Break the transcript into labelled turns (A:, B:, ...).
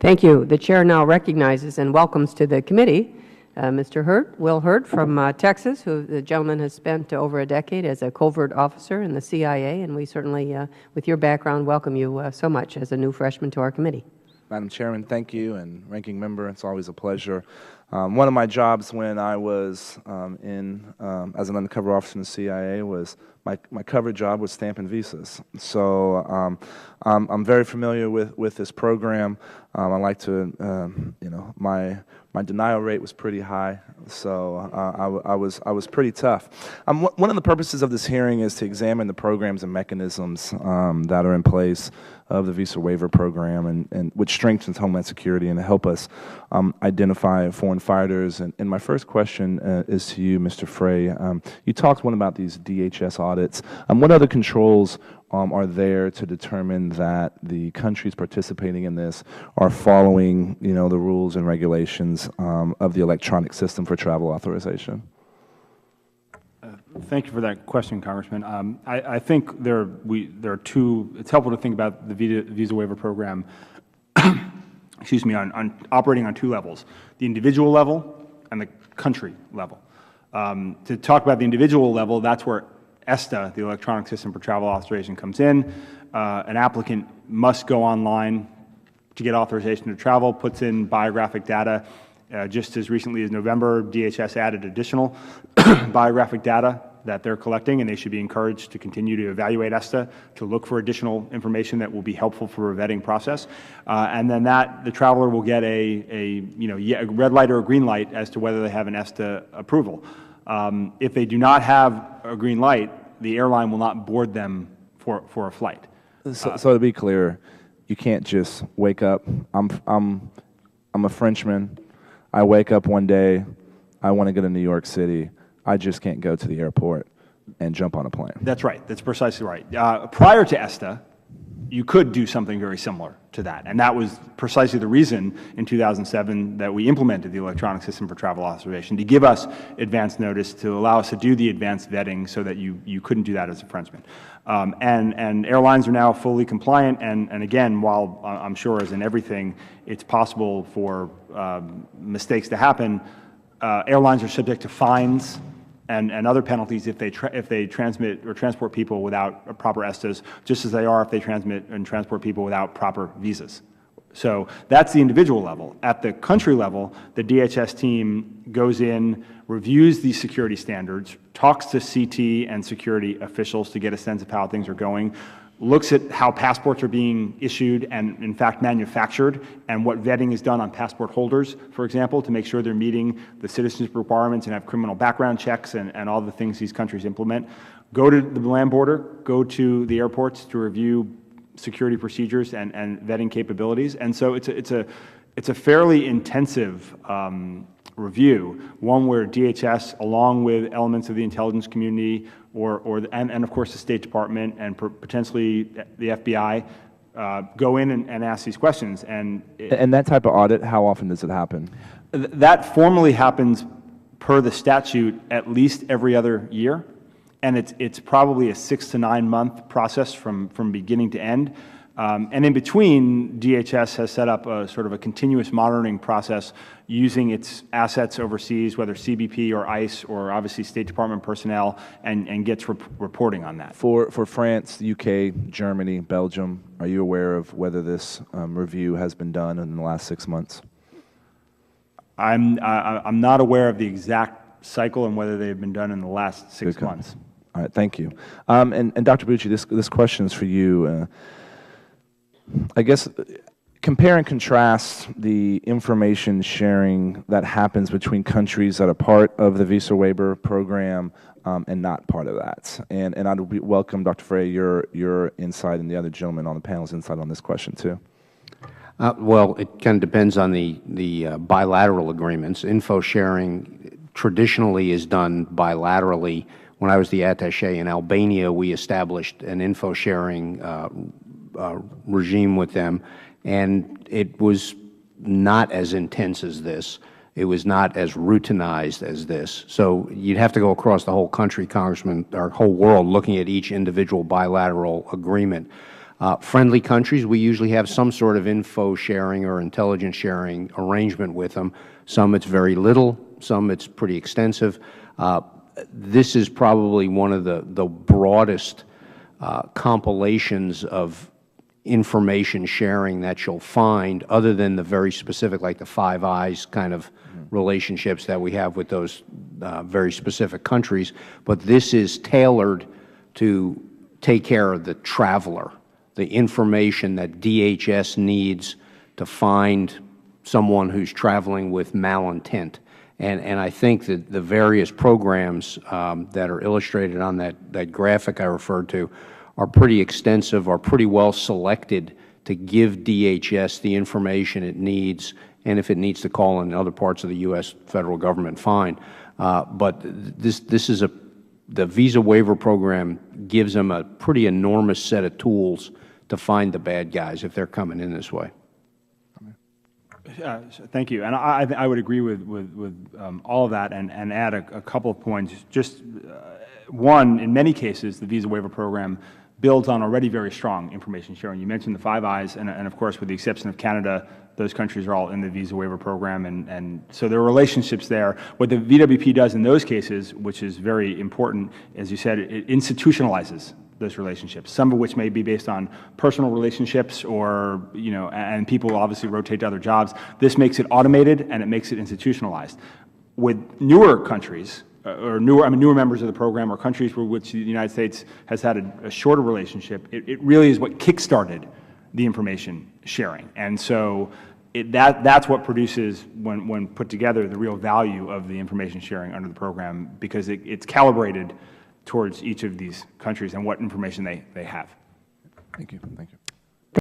A: Thank you. The Chair now recognizes and welcomes to the committee Mr. Hurd, Will Hurd from Texas, who the gentleman has spent over a decade as a covert officer in the CIA, and we certainly, with your background, welcome you so much as a new freshman to our committee.
B: Madam Chairman, thank you, and Ranking Member, it's always a pleasure. One of my jobs when I was as an undercover officer in the CIA was my cover job was stamping visas. So I'm very familiar with this program. I like to, my denial rate was pretty high, so I was pretty tough. One of the purposes of this hearing is to examine the programs and mechanisms that are in place of the visa waiver program, and which strengthens Homeland Security and to help us identify foreign fighters. And my first question is to you, Mr. Frey. You talked about these DHS audits. What other controls are there to determine that the countries participating in this are following, the rules and regulations of the electronic system for travel authorization?
C: Thank you for that question, Congressman. I think there are two. It's helpful to think about the visa waiver program. Excuse me, on operating on two levels: the individual level and the country level. To talk about the individual level, that's where ESTA, the Electronic System for Travel Authorization, comes in. An applicant must go online to get authorization to travel, puts in biographic data. Just as recently as November, DHS added additional biographic data that they're collecting, and they should be encouraged to continue to evaluate ESTA to look for additional information that will be helpful for a vetting process. And then the traveler will get a red light or a green light as to whether they have an ESTA approval. If they do not have a green light, the airline will not board them for a flight.
B: So to be clear, you can't just wake up. I'm a Frenchman. I wake up one day, I want to go to New York City. I just can't go to the airport and jump on a plane.
C: That's right. That's precisely right. Prior to ESTA, you could do something very similar to that. And that was precisely the reason in 2007 that we implemented the Electronic System for Travel Authorization, to give us advance notice, to allow us to do the advanced vetting so that you couldn't do that as a Frenchman. And airlines are now fully compliant. And again, while I'm sure as in everything, it's possible for mistakes to happen, airlines are subject to fines and other penalties if they transmit or transport people without proper ESTAs, just as they are if they transmit and transport people without proper visas. So that's the individual level. At the country level, the DHS team goes in, reviews these security standards, talks to CT and security officials to get a sense of how things are going, looks at how passports are being issued and, in fact, manufactured, and what vetting is done on passport holders, for example, to make sure they're meeting the citizenship requirements and have criminal background checks and all the things these countries implement. Go to the land border, go to the airports to review security procedures and vetting capabilities. And so it's a fairly intensive review, one where DHS, along with elements of the intelligence community, and of course the State Department and potentially the FBI, go in and ask these questions. And
B: that type of audit, how often does it happen?
C: That formally happens per the statute at least every other year, and it's probably a 6 to 9 month process from beginning to end. And in between, DHS has set up a sort of a continuous monitoring process using its assets overseas, whether CBP or ICE or obviously State Department personnel, and gets reporting on that.
B: For France, UK, Germany, Belgium, are you aware of whether this review has been done in the last 6 months?
C: I'm not aware of the exact cycle and whether they've been done in the last 6 months.
B: All right, thank you. And Dr. Bucci, this question is for you. I guess compare and contrast the information sharing that happens between countries that are part of the visa waiver program and not part of that. And I'd welcome, Dr. Frey, your insight and the other gentleman on the panel's insight on this question too.
D: Well, it kind of depends on the bilateral agreements. Info sharing traditionally is done bilaterally. When I was the attaché in Albania, we established an info sharing regime with them, and it was not as intense as this. It was not as routinized as this. So you'd have to go across the whole country, Congressman, or whole world, looking at each individual bilateral agreement. Friendly countries, we usually have some sort of info sharing or intelligence sharing arrangement with them. Some it's very little, some it's pretty extensive. This is probably one of the broadest compilations of information sharing that you'll find, other than the very specific, like the Five Eyes kind of relationships that we have with those very specific countries. But this is tailored to take care of the traveler, the information that DHS needs to find someone who's traveling with malintent. And I think that the various programs that are illustrated on that graphic I referred to are pretty extensive, are pretty well selected to give DHS the information it needs, and if it needs to call in other parts of the U.S. federal government, fine. But this is the visa waiver program gives them a pretty enormous set of tools to find the bad guys if they're coming in this way.
C: Thank you. And I would agree with all of that and add a couple of points. Just one, in many cases, the visa waiver program builds on already very strong information sharing. You mentioned the Five Eyes, and of course, with the exception of Canada, those countries are all in the visa waiver program, and so there are relationships there. What the VWP does in those cases, which is very important, as you said, it institutionalizes those relationships, some of which may be based on personal relationships or, and people obviously rotate to other jobs. This makes it automated and it makes it institutionalized. With newer countries, or newer members of the program, or countries with which the United States has had a shorter relationship, it really is what kick-started the information sharing. And so that's what produces, when put together, the real value of the information sharing under the program, because it's calibrated towards each of these countries and what information they have.
B: Thank you. Thank you.